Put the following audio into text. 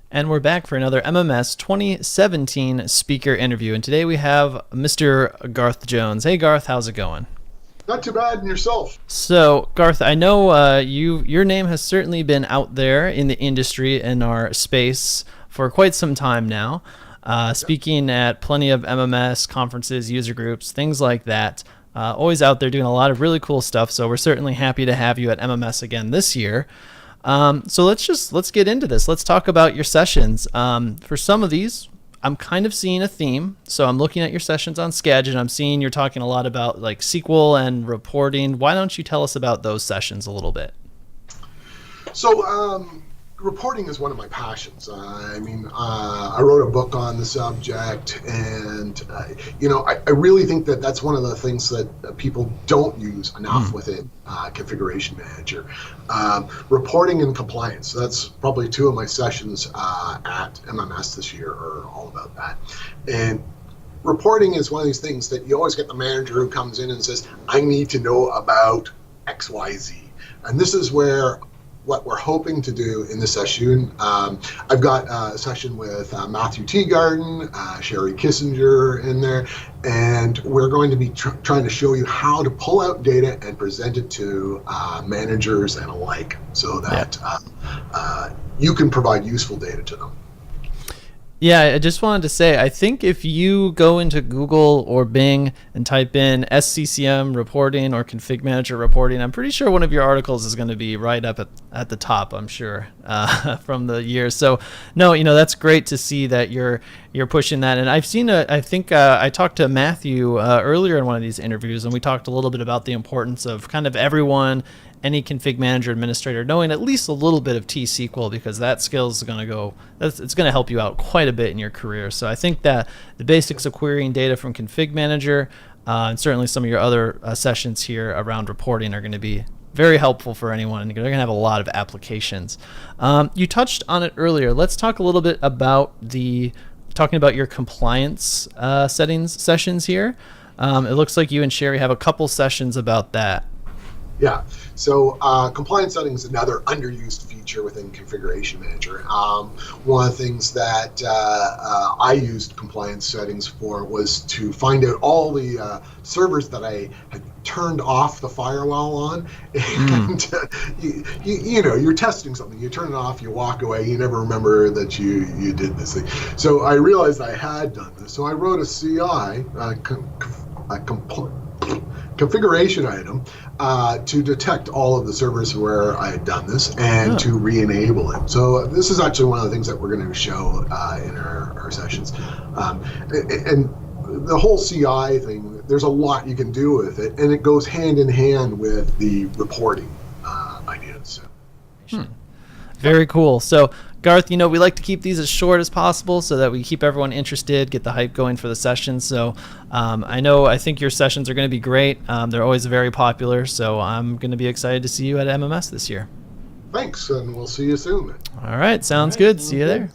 And we're back for another MMS 2017 speaker interview. And today we have Mr. Garth Jones. Hey, Garth, how's it going? Not too bad, and yourself? So, Garth, I know your name has certainly been out there in the industry in our space for quite some time now, speaking at plenty of MMS conferences, user groups, things like that. Always out there doing a lot of really cool stuff. So we're certainly happy to have you at MMS again this year. So let's get into this. Let's talk about your sessions. For some of these, I'm kind of seeing a theme. So I'm looking at your sessions on Skagit, and I'm seeing you're talking a lot about like SQL and reporting. Why don't you tell us about those sessions a little bit? So, reporting is one of my passions. I wrote a book on the subject, and I really think that that's one of the things that people don't use enough within Configuration Manager. Reporting and compliance. So that's probably two of my sessions at MMS this year are all about that. And reporting is one of these things that you always get the manager who comes in and says, I need to know about XYZ. And this is where what we're hoping to do in this session. I've got a session with Matthew Teagarden, Sherry Kissinger in there, and we're going to be trying to show you how to pull out data and present it to managers and alike so that you can provide useful data to them. Yeah, I just wanted to say, I think if you go into Google or Bing and type in SCCM reporting or config manager reporting, I'm pretty sure one of your articles is going to be right up at the top, I'm sure, from the years. So, no, that's great to see that you're pushing that. And I've seen, I think I talked to Matthew earlier in one of these interviews, and we talked a little bit about the importance of kind of everyone, any config manager administrator, knowing at least a little bit of T-SQL, because that skill is going to it's going to help you out quite a bit in your career. So I think that the basics of querying data from config manager and certainly some of your other sessions here around reporting are going to be very helpful for anyone, and they're going to have a lot of applications. You touched on it earlier. Let's talk a little bit about talking about your compliance settings sessions here. It looks like you and Sherry have a couple sessions about that. Yeah, so compliance settings is another underused feature within Configuration Manager. One of the things that I used compliance settings for was to find out all the servers that I had turned off the firewall on. And you're testing something, you turn it off, you walk away, you never remember that you did this thing. So I realized I had done this, so I wrote a CI, configuration item to detect all of the servers where I had done this and to re-enable it. So this is actually one of the things that we're going to show in our sessions. And the whole CI thing, there's a lot you can do with it, and it goes hand in hand with the reporting ideas. Very cool. So, Garth, we like to keep these as short as possible so that we keep everyone interested, get the hype going for the sessions. So I think your sessions are going to be great. They're always very popular. So I'm going to be excited to see you at MMS this year. Thanks, and we'll see you soon. All right. Sounds good. See you there.